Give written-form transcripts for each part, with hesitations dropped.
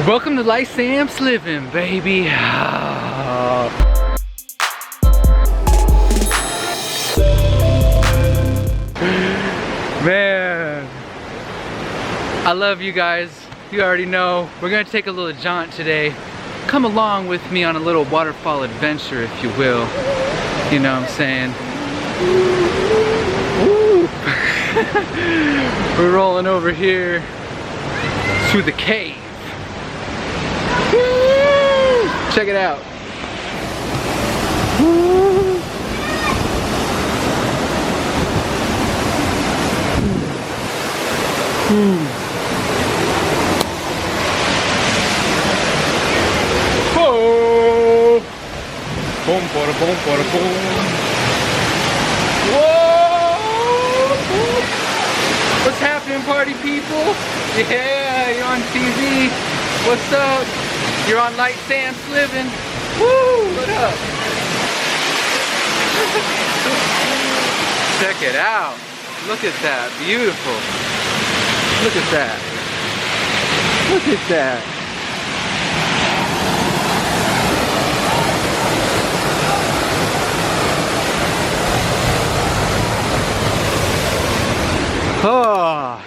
Welcome to Life Samps Living, baby. Man, I love you guys. You already know. We're gonna take a little jaunt today. Come along with me on a little waterfall adventure, if you will. You know what I'm saying? Woo. We're rolling over here to the cave. Check it out. Oh. Boom, bada, boom, bada, boom. Whoa! What's happening, party people? Yeah, you're on TV. What's up? You're on Light Samps Living. Woo! What up? Check it out. Look at that. Beautiful. Look at that. Look at that. Oh.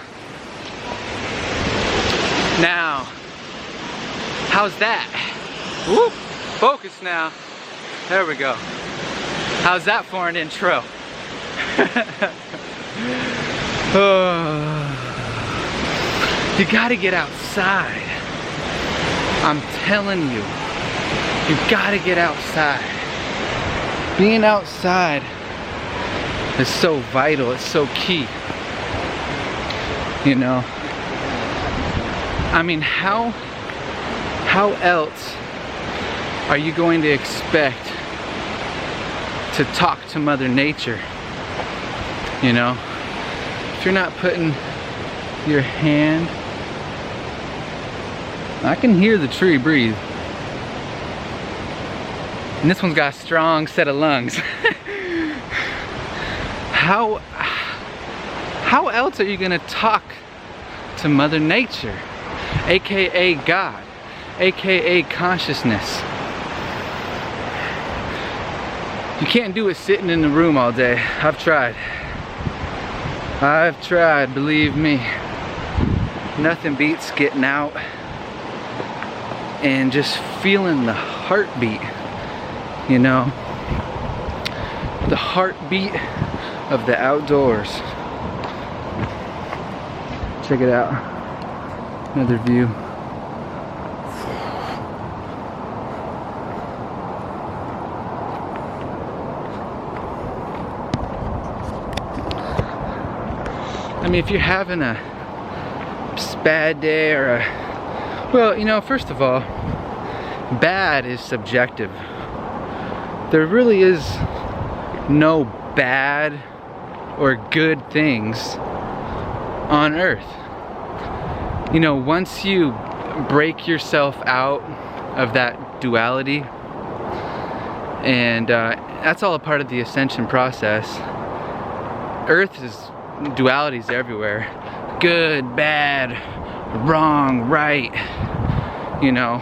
Now, how's that? Whoop. Focus now. There we go. How's that for an intro? Oh. You gotta get outside. I'm telling you. You gotta get outside. Being outside is so vital. It's so key. You know? I mean, how else are you going to expect to talk to Mother Nature? You know? If you're not putting your hand... I can hear the tree breathe. And this one's got a strong set of lungs. How else are you gonna talk to Mother Nature? AKA God, AKA consciousness. You can't do it sitting in the room all day. I've tried, believe me. Nothing beats getting out and just feeling the heartbeat, you know? The heartbeat of the outdoors. Check it out. Another view. I mean, if you're having a bad day or a... Well, you know, first of all, bad is subjective. There really is no bad or good things on earth. You know, once you break yourself out of that duality, and that's all a part of the ascension process. Earth is dualities everywhere. Good, bad, wrong, right. You know,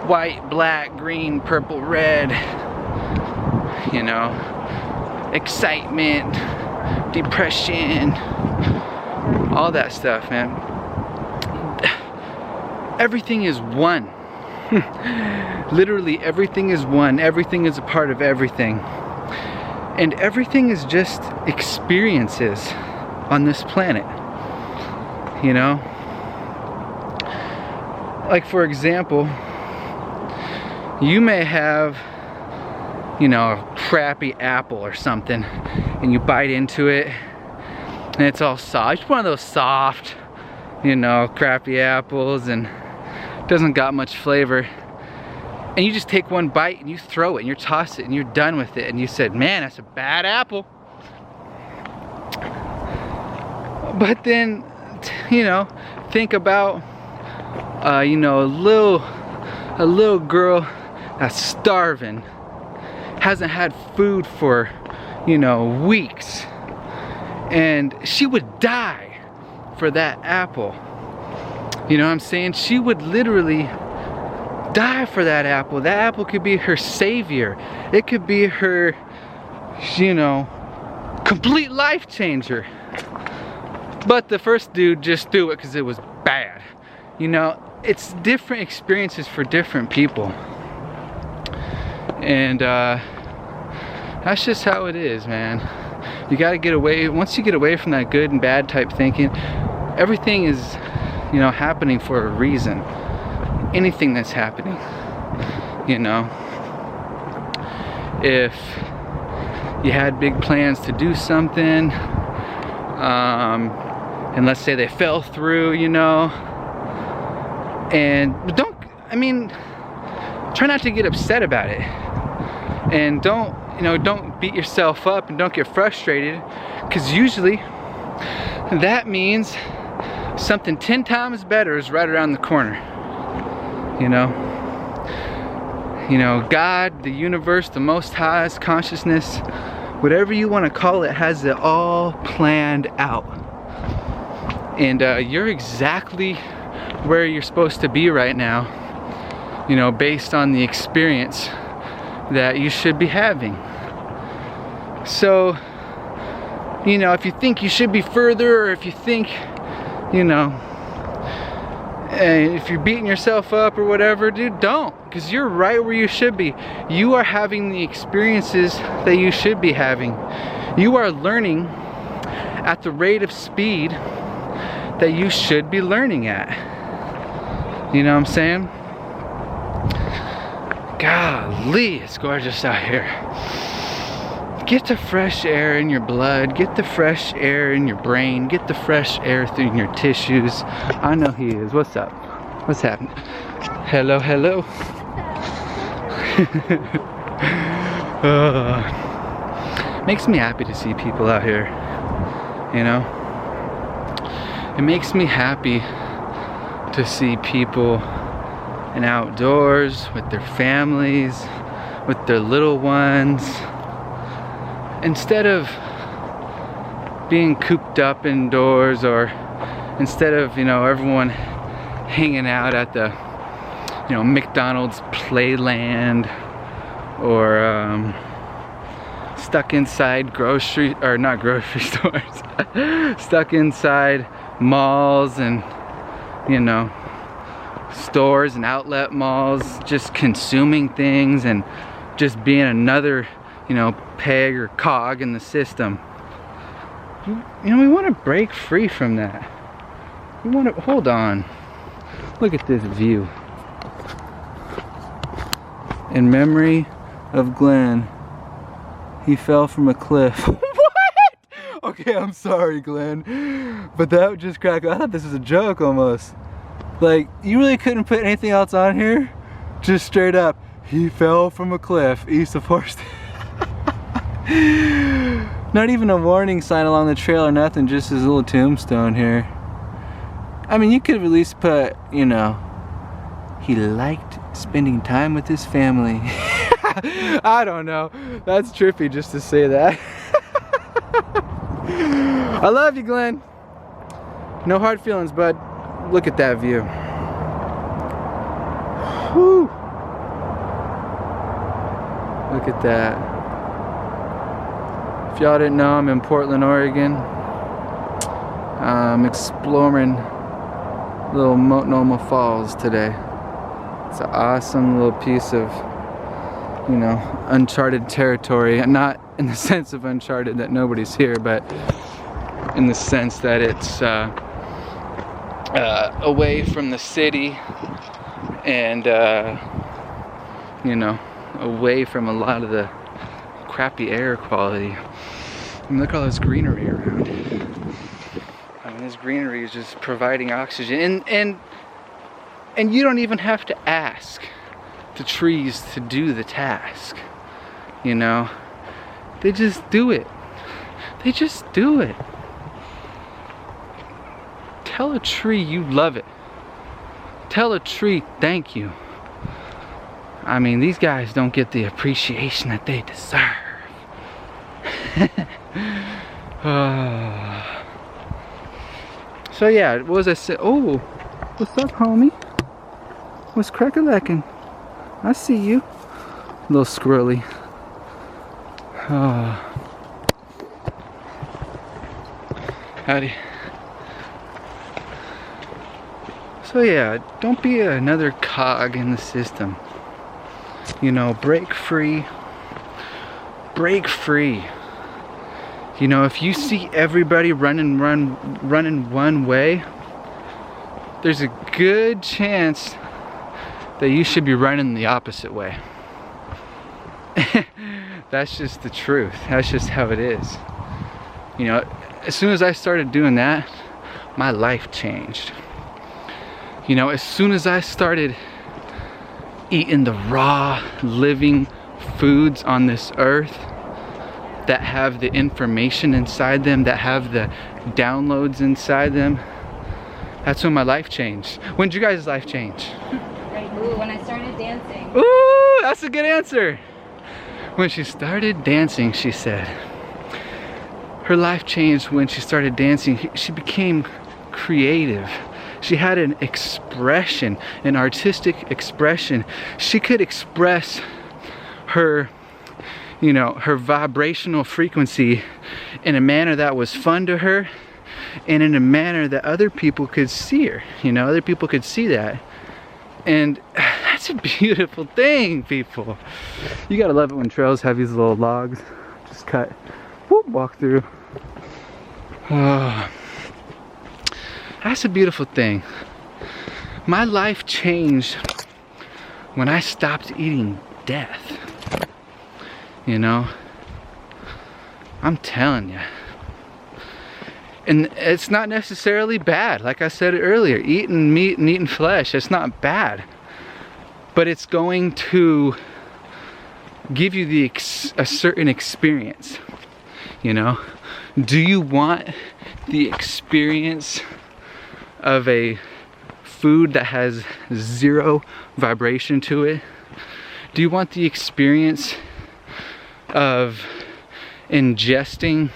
white, black, green, purple, red. You know, excitement, depression, all that stuff, man. Everything is one. Literally everything is one. Everything is a part of everything. And everything is just experiences on this planet. You know? Like, for example, you may have, you know, a crappy apple or something, and you bite into it and it's all soft. It's one of those soft, you know, crappy apples, and doesn't got much flavor, and you just take one bite and you throw it and you toss it and you're done with it, and you said, man, that's a bad apple. But then, you know, think about you know, a little girl that's starving, hasn't had food for, you know, weeks, and she would die for that apple. You know what I'm saying? She would literally die for that apple. That apple could be her savior. It could be her, you know, complete life changer. But the first dude just threw it because it was bad. You know, it's different experiences for different people. And that's just how it is, man. You gotta get away. Once you get away from that good and bad type thinking, everything is, you know, happening for a reason. Anything that's happening, you know. If you had big plans to do something, and let's say they fell through, you know, and don't, I mean, try not to get upset about it, and don't, you know, don't beat yourself up and don't get frustrated, because usually that means something 10 times better is right around the corner. You know, God, the universe, the Most High's consciousness, whatever you want to call it, has it all planned out. And you're exactly where you're supposed to be right now, you know, based on the experience that you should be having. So, you know, if you think you should be further, or if you think, you know, and if you're beating yourself up or whatever, dude, don't, because you're right where you should be. You are having the experiences that you should be having. You are learning at the rate of speed that you should be learning at. You know what I'm saying? Golly, it's gorgeous out here. Get the fresh air in your blood, get the fresh air in your brain, get the fresh air through your tissues. I know he is. What's up? What's happening? Hello, hello. Makes me happy to see people out here, you know? It makes me happy to see people and outdoors with their families, with their little ones. Instead of being cooped up indoors, or instead of, you know, everyone hanging out at the, you know, McDonald's Playland, or stuck inside not grocery stores, stuck inside malls and, you know, stores and outlet malls, just consuming things and just being another, you know, peg or cog in the system. You know, we want to break free from that. We want to, hold on, look at this view. In memory of Glenn, he fell from a cliff. What? Okay, I'm sorry, Glenn, but that just cracked. I thought this was a joke almost. Like, you really couldn't put anything else on here? Just straight up, he fell from a cliff east of Horst. Not even a warning sign along the trail or nothing, just his little tombstone here. I mean, you could have at least put, you know, he liked spending time with his family. I don't know. That's trippy just to say that. I love you, Glenn. No hard feelings, bud. Look at that view. Whew. Look at that. If y'all didn't know, I'm in Portland, Oregon. I'm exploring little Multnomah Falls today. It's an awesome little piece of, you know, uncharted territory. Not in the sense of uncharted that nobody's here, but in the sense that it's away from the city and, you know, away from a lot of the crappy air quality. I mean, look at all this greenery around. I mean, this greenery is just providing oxygen, and you don't even have to ask the trees to do the task, you know? They just do it. They just do it. Tell a tree you love it. Tell a tree thank you. I mean, these guys don't get the appreciation that they deserve. So yeah, what was I saying? Oh, What's up, homie? What's crack-a-lackin'? I see you. Little squirrely. Howdy. So yeah, don't be another cog in the system. You know, break free. Break free. You know, if you see everybody running one way, there's a good chance that you should be running the opposite way. That's just the truth. That's just how it is. You know, as soon as I started doing that, my life changed. You know, as soon as I started eating the raw, living foods on this earth that have the information inside them, that have the downloads inside them, that's when my life changed. When did you guys' life change? Ooh, when I started dancing. Ooh, that's a good answer. When she started dancing, she said. Her life changed when she started dancing. She became creative. She had an expression, an artistic expression. She could express her, you know, her vibrational frequency in a manner that was fun to her and in a manner that other people could see her. You know, other people could see that. And that's a beautiful thing, people. You gotta love it when trails have these little logs. Just cut, whoop, walk through. Oh, that's a beautiful thing. My life changed when I stopped eating death. You know? I'm telling you. And it's not necessarily bad. Like I said earlier, eating meat and eating flesh, it's not bad. But it's going to give you a certain experience. You know? Do you want the experience of a food that has zero vibration to it? Do you want the experience of ingesting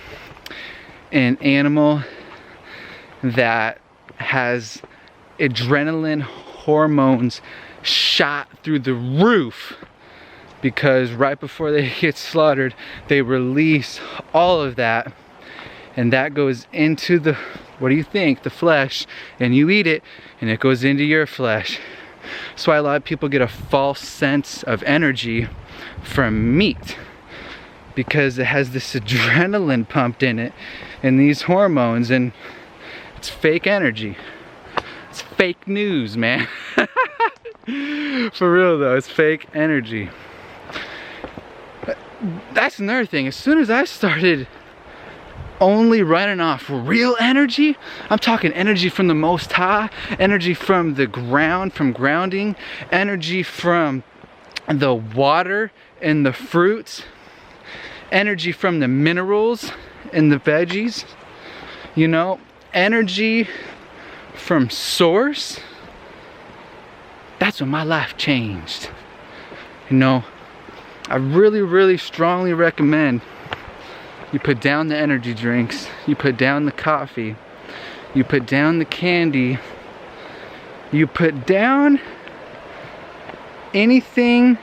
an animal that has adrenaline hormones shot through the roof because right before they get slaughtered they release all of that, and that goes into the, what do you think, the flesh, and you eat it and it goes into your flesh. That's why a lot of people get a false sense of energy from meat, because it has this adrenaline pumped in it and these hormones, and it's fake energy. It's fake news, man. For real though, it's fake energy. That's another thing. As soon as I started only running off real energy, I'm talking energy from the Most High, energy from the ground, from grounding, energy from the water and the fruits, energy from the minerals and the veggies, you know, energy from source. That's when my life changed. You know, I really strongly recommend you put down the energy drinks, you put down the coffee, you put down the candy, you put down anything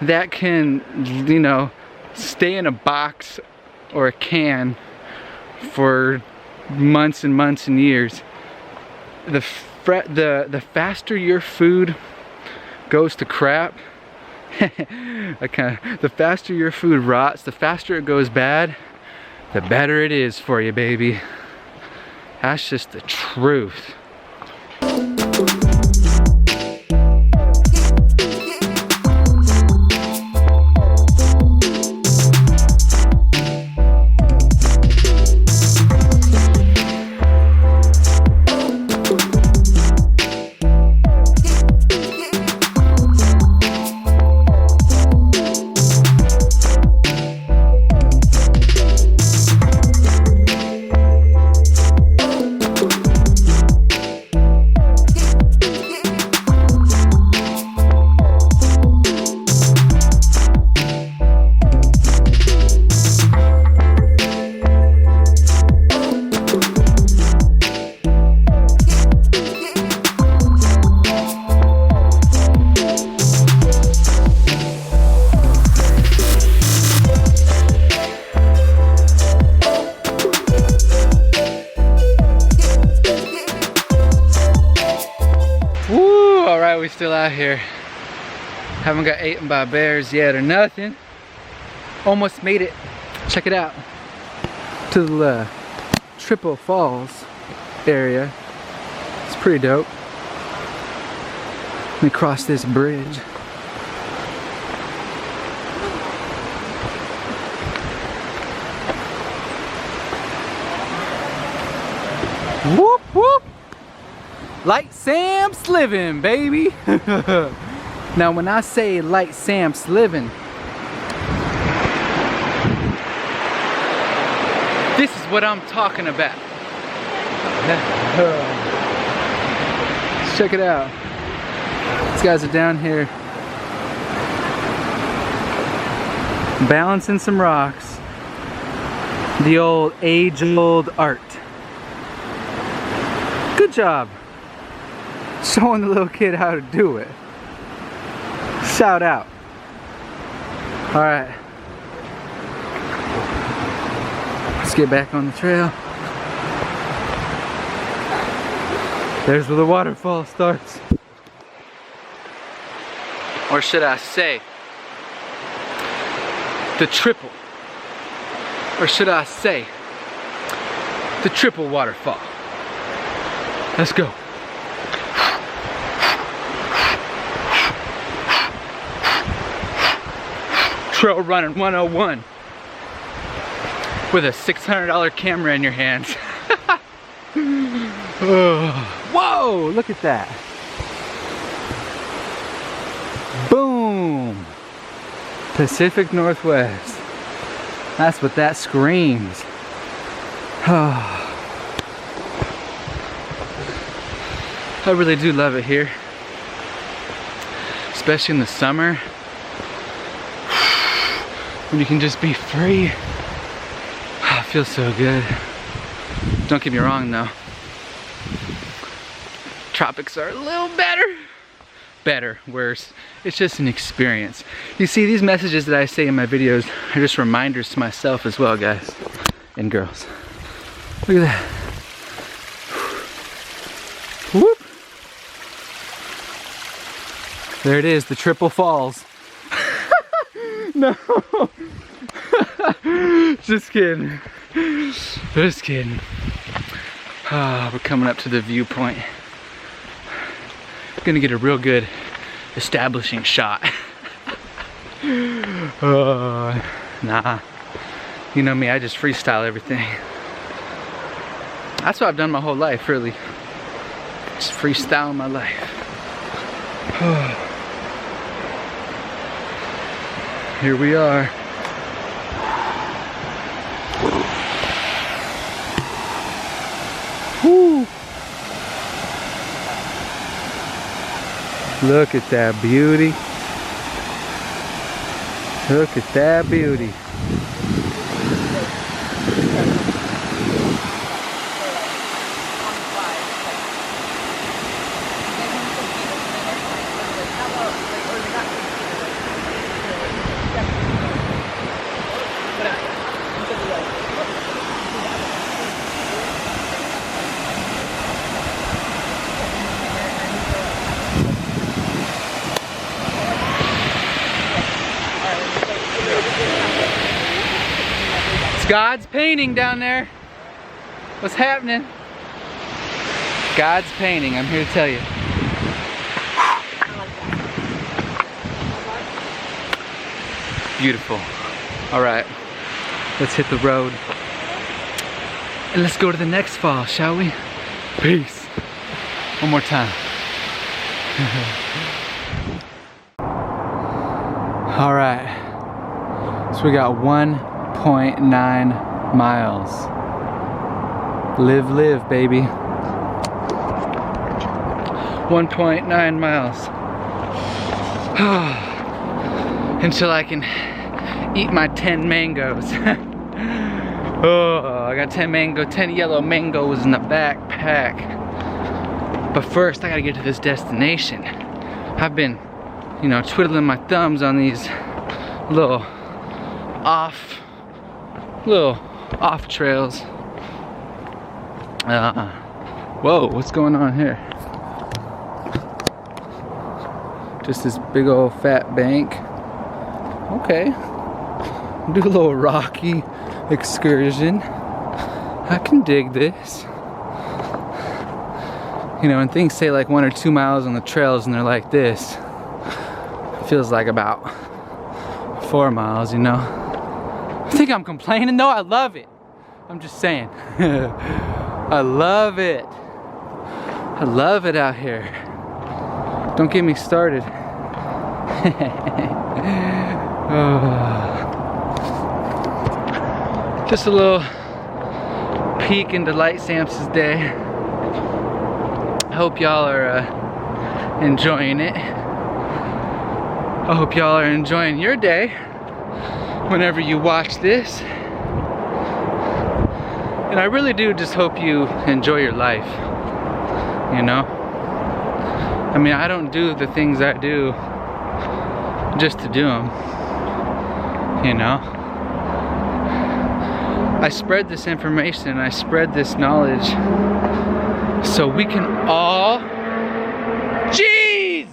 that can, you know, stay in a box or a can for months and months and years. The faster your food goes to crap, the faster your food rots, the faster it goes bad, the better it is for you, baby. That's just the truth. Alright, we still out here. Haven't got eaten by bears yet or nothing. Almost made it. Check it out. To the Triple Falls area. It's pretty dope. Let me cross this bridge. Whoop whoop! Like Samps living, baby! Now when I say like Samps living, this is what I'm talking about. Check it out. These guys are down here balancing some rocks. The old age-old art. Good job showing the little kid how to do it. Shout out. Alright. Let's get back on the trail. There's where the waterfall starts. Or should I say, the triple. Or should I say, the triple waterfall. Let's go. Trail running 101 with a $600 camera in your hands. Whoa, look at that. Boom. Pacific Northwest. That's what that screams. I really do love it here, especially in the summer when you can just be free. It feels so good. Don't get me wrong though, tropics are a little better, worse. It's just an experience. You see, these messages that I say in my videos are just reminders to myself as well, guys and girls. Look at that. Whoop. There it is, the Triple Falls. No. Just kidding. Just kidding. We're coming up to the viewpoint. Gonna get a real good establishing shot. Nah. You know me, I just freestyle everything. That's what I've done my whole life, really. Just freestyle my life. Here we are. Woo. Look at that beauty. Look at that beauty. God's painting down there. What's happening? God's painting, I'm here to tell you. Beautiful. All right, let's hit the road. And let's go to the next fall, shall we? Peace. One more time. All right, so we got 1.9 miles. Live, baby. 1.9 miles. Until I can eat my 10 mangoes. Oh, I got 10 yellow mangoes in the backpack. But first, I gotta get to this destination. I've been, you know, twiddling my thumbs on these little off trails. Whoa, what's going on here? Just this big old fat bank. Okay. Do a little rocky excursion. I can dig this. You know, and things say like 1 or 2 miles on the trails and they're like this. It feels like about 4 miles, you know. I think I'm complaining though, I love it. I'm just saying. I love it. I love it out here. Don't get me started. Just a little peek into Light Samps' day. I hope y'all are enjoying it. I hope y'all are enjoying your day whenever you watch this. And I really do just hope you enjoy your life, you know? I mean, I don't do the things I do just to do them, you know? I spread this information, I spread this knowledge so we can all... Jeez!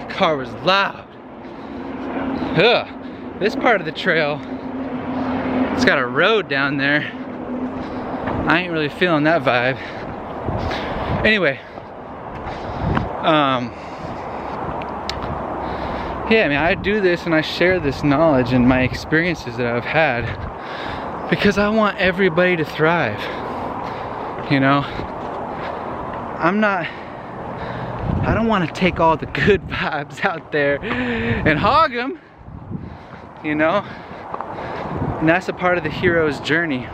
Car was loud. Ugh. This part of the trail, it's got a road down there. I ain't really feeling that vibe. Anyway, yeah, I mean, I do this and I share this knowledge and my experiences that I've had because I want everybody to thrive. You know, I don't want to take all the good vibes out there and hog them, you know, and that's a part of the hero's journey.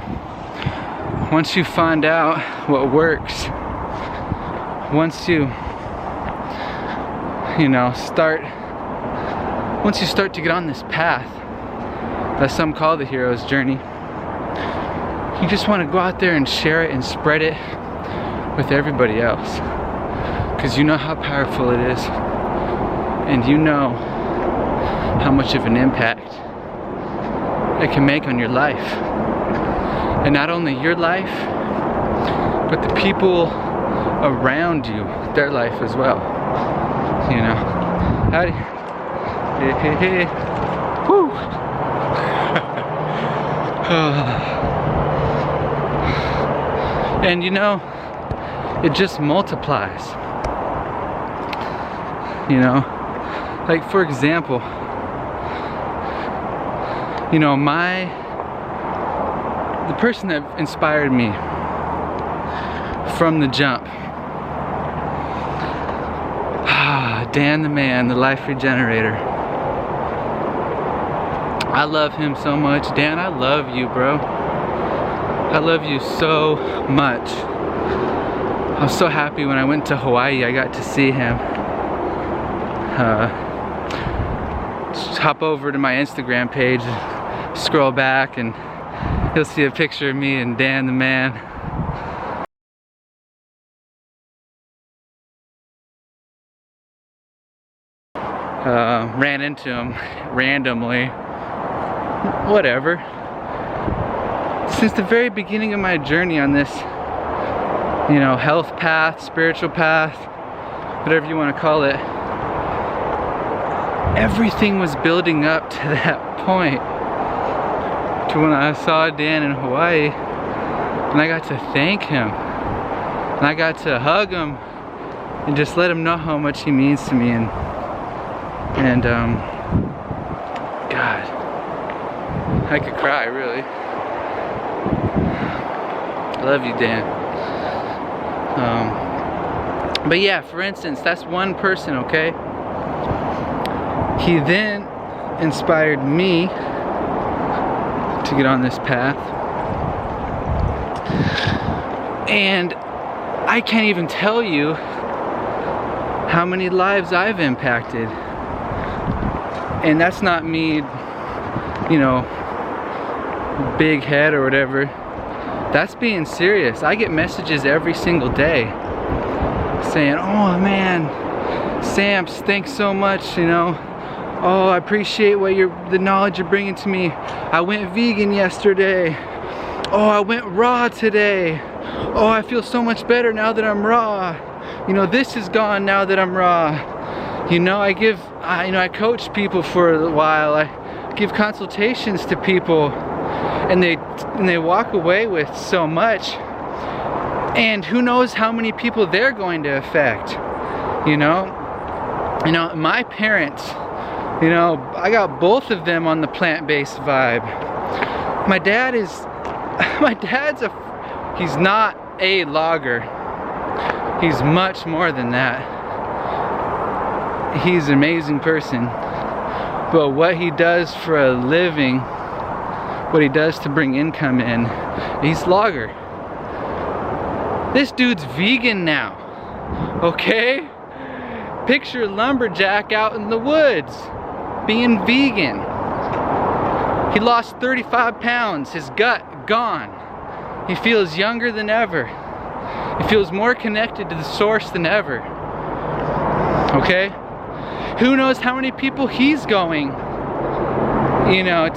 Once you find out what works, once you know, once you start to get on this path that some call the hero's journey, you just want to go out there and share it and spread it with everybody else, because you know how powerful it is and you know how much of an impact it can make on your life. And not only your life, but the people around you, their life as well. You know. Howdy. Hey, hey, hey. Woo! And you know, it just multiplies. You know, like for example, you know, the person that inspired me from the jump, Dan the man, the life regenerator. I love him so much. Dan, I love you, bro. I love you so much. I was so happy when I went to Hawaii, I got to see him. Just hop over to my Instagram page, scroll back, and you'll see a picture of me and Dan the man. Ran into him randomly. Whatever. Since the very beginning of my journey on this, you know, health path, spiritual path, whatever you want to call it, everything was building up to that point. To when I saw Dan in Hawaii, and I got to thank him, and I got to hug him, and just let him know how much he means to me, and God, I could cry, really. I love you, Dan. But yeah, for instance, that's one person, okay? He then inspired me to get on this path, and I can't even tell you how many lives I've impacted. And that's not me, you know, big head or whatever. That's being serious. I get messages every single day saying, oh man, Samps, thanks so much, you know. Oh, I appreciate the knowledge you're bringing to me. I went vegan yesterday. Oh, I went raw today. Oh, I feel so much better now that I'm raw. You know, this is gone now that I'm raw. You know, I give, I coach people for a while. I give consultations to people, and they walk away with so much. And who knows how many people they're going to affect, you know? My parents, I got both of them on the plant-based vibe. My dad's he's not a logger. He's much more than that. He's an amazing person. But what he does for a living, what he does to bring income in, he's logger. This dude's vegan now, okay? Picture lumberjack out in the woods, being vegan. He lost 35 pounds, his gut gone. He feels younger than ever. He feels more connected to the source than ever, okay? Who knows how many people he's going,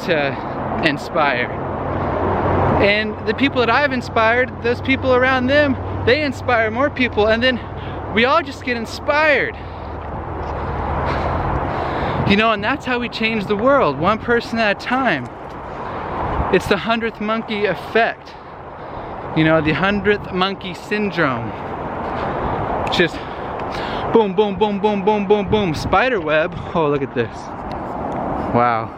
to inspire. And the people that I've inspired, those people around them, they inspire more people, and then we all just get inspired. And that's how we change the world, one person at a time. It's the 100th monkey effect. The 100th monkey syndrome. Just boom, boom, boom, boom, boom, boom, boom. Spider web. Oh, look at this. Wow.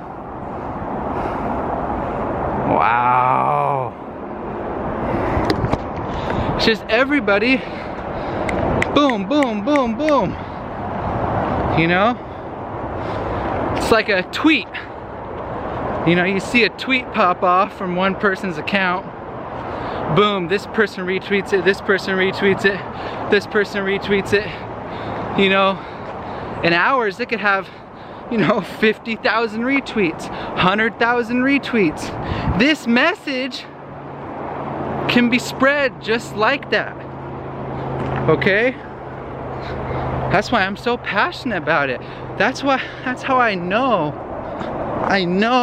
Wow. It's just everybody. Boom, boom, boom, boom. It's like a tweet. You see a tweet pop off from one person's account. Boom, this person retweets it, this person retweets it, this person retweets it. In hours it could have, 50,000 retweets, 100,000 retweets. This message can be spread just like that. Okay? That's why I'm so passionate about it. That's how I know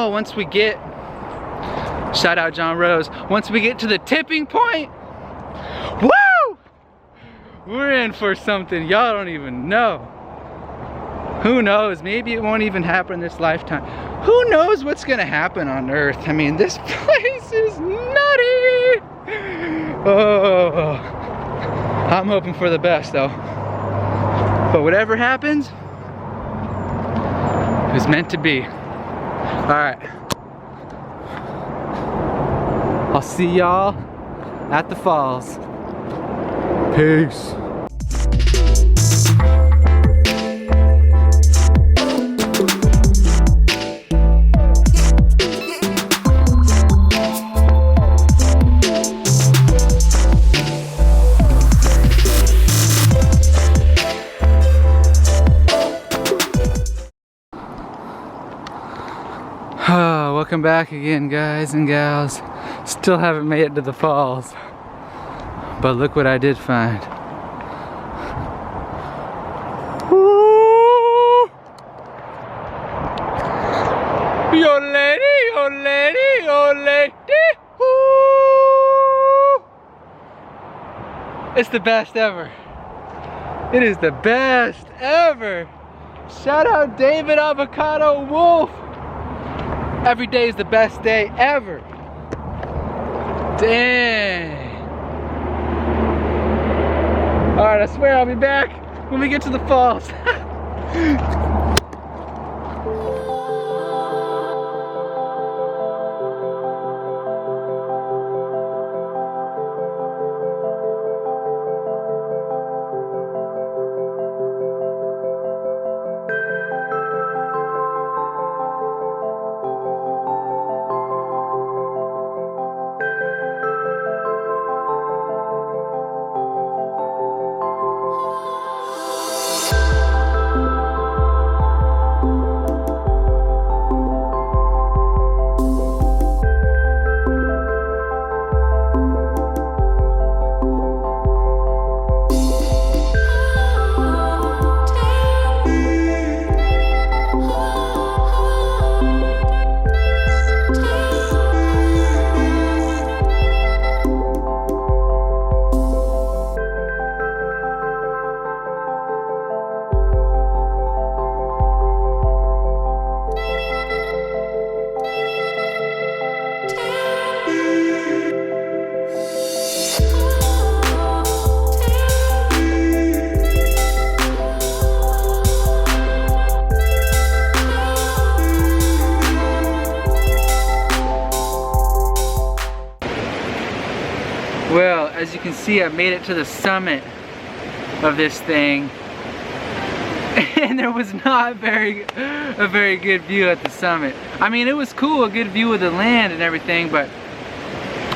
once we get, shout out John Rose, once we get to the tipping point, woo! We're in for something y'all don't even know. Who knows? Maybe it won't even happen this lifetime. Who knows what's gonna happen on Earth? I mean, this place is nutty. Oh, I'm hoping for the best though. But whatever happens, it was meant to be. Alright. I'll see y'all at the falls. Peace. Welcome back again, guys and gals. Still haven't made it to the falls, but look what I did find. Woo! Yo lady, yo lady, yo lady. Woo! It's the best ever. It is the best ever. Shout out David Avocado Wolf. Every day is the best day ever. Dang. Alright, I swear I'll be back when we get to the falls. see I made it to the summit of this thing, and there was not a very good view at the summit. I mean, it was cool, a good view of the land and everything, but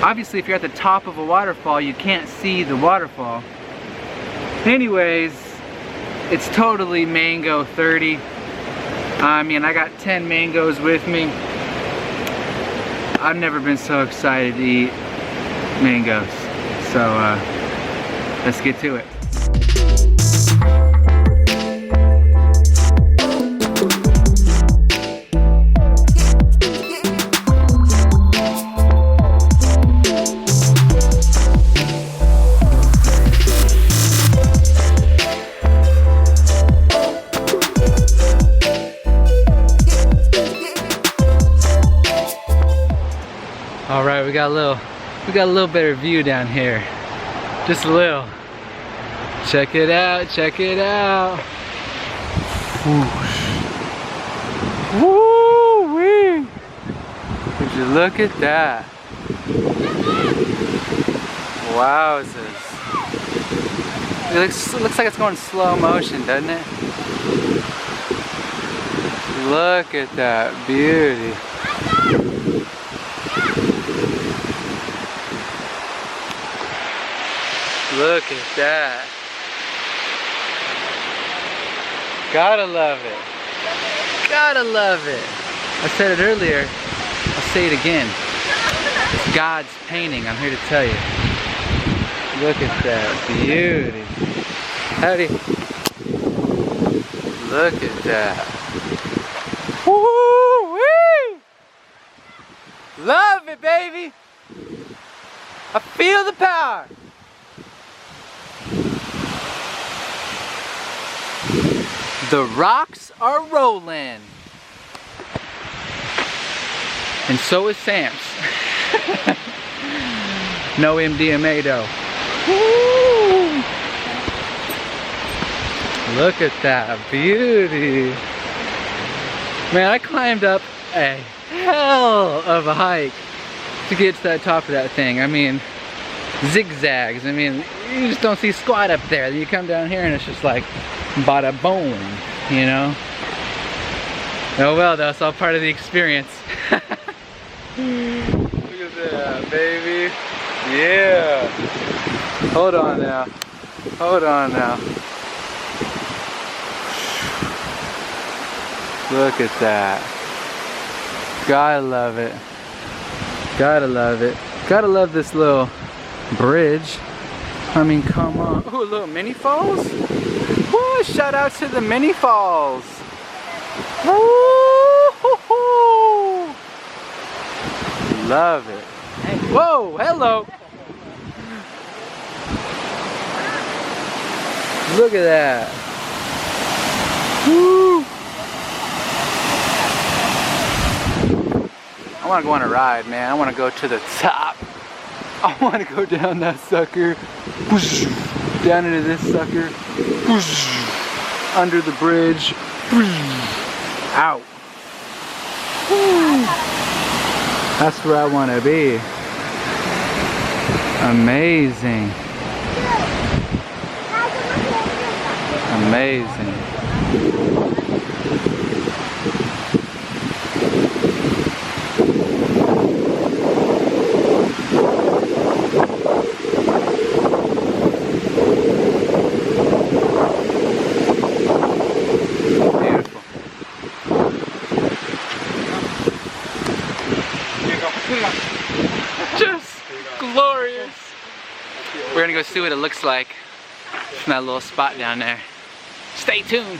obviously if you're at the top of a waterfall, you can't see the waterfall. Anyways, it's totally mango 30. I mean, I got 10 mangoes with me. I've never been so excited to eat mangoes. So let's get to it. All right, we got a little better view down here. Just a little. Check it out, check it out. Woo-wee! Would you look at that? Wowzers. It looks like it's going slow motion, doesn't it? Look at that beauty. Look at that. Gotta love it. Gotta love it. I said it earlier. I'll say it again. It's God's painting, I'm here to tell you. Look at that beauty. Howdy. Look at that. Woo-wee! Love it, baby. I feel the power. The rocks are rolling. And so is Samps. No MDMA though. Woo! Look at that beauty. Man, I climbed up a hell of a hike to get to the top of that thing. I mean, zigzags. I mean, you just don't see squat up there. You come down here and it's just like bada boom, you know? Oh well, that's all part of the experience. Look at that, baby. Yeah. Hold on now. Hold on now. Look at that. Gotta love it. Gotta love it. Gotta love this little bridge. I mean, come on. Ooh, a little mini falls? Woo, shout out to the mini falls. Woo-hoo-hoo. Love it. Whoa, hello. Look at that. Woo. I want to go on a ride, man. I want to go to the top. I want to go down that sucker. Down into this sucker. Under the bridge. Out. That's where I want to be. Amazing. Amazing. Just glorious. We're gonna go see what it looks like from that little spot down there. Stay tuned.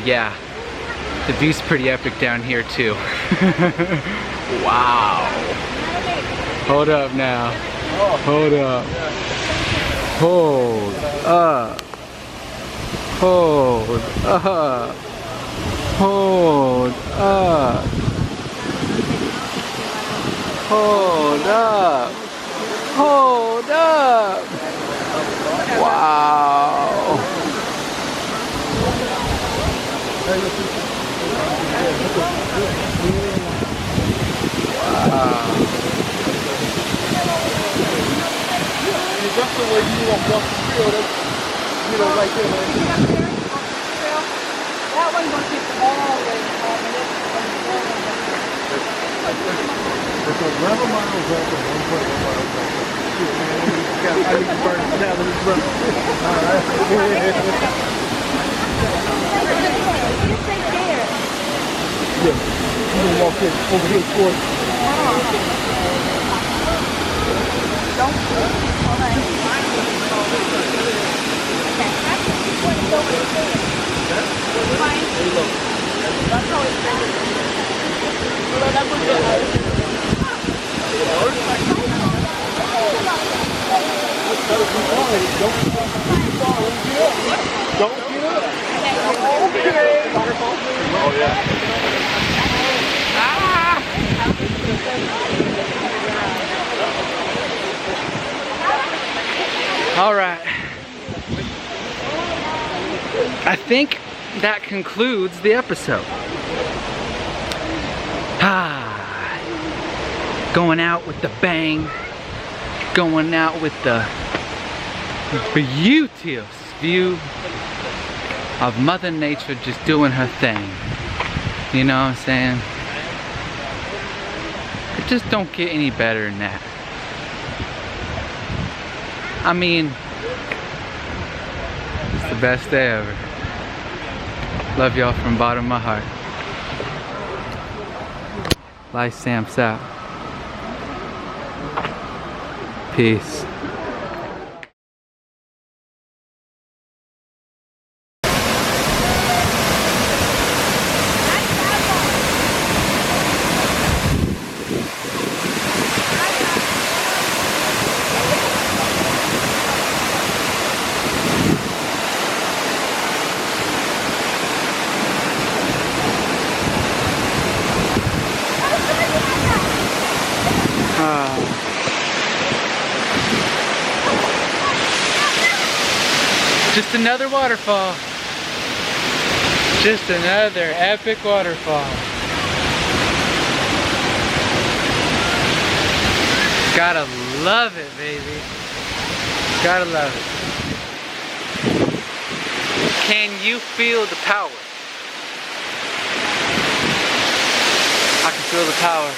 Yeah. The view's pretty epic down here too. Wow. Hold up now. Hold up. Hold up. Hold up. Hold up. Hold up. Hold up. Wow. Wow. So when you walk off the trail, that's, you know, right there, man. That one's gonna keep all the way off, and this one's going It's 11 miles up and 1.1 miles back. Shit, man, I need to burn it down with this brother. All right. You stay there. Yeah, you can walk in over here towards. Don't hold on. Okay. Fine. That's how it's done. Don't get up. Okay. Oh, yeah. All right. I think that concludes the episode. Going out with the bang. Going out with the beauteous view of Mother Nature just doing her thing. You know what I'm saying? It just don't get any better than that. I mean, it's the best day ever. Love y'all from the bottom of my heart. Life Samps out. Peace. Just another waterfall. Just another epic waterfall. Gotta love it, baby. Gotta love it. Can you feel the power? I can feel the power.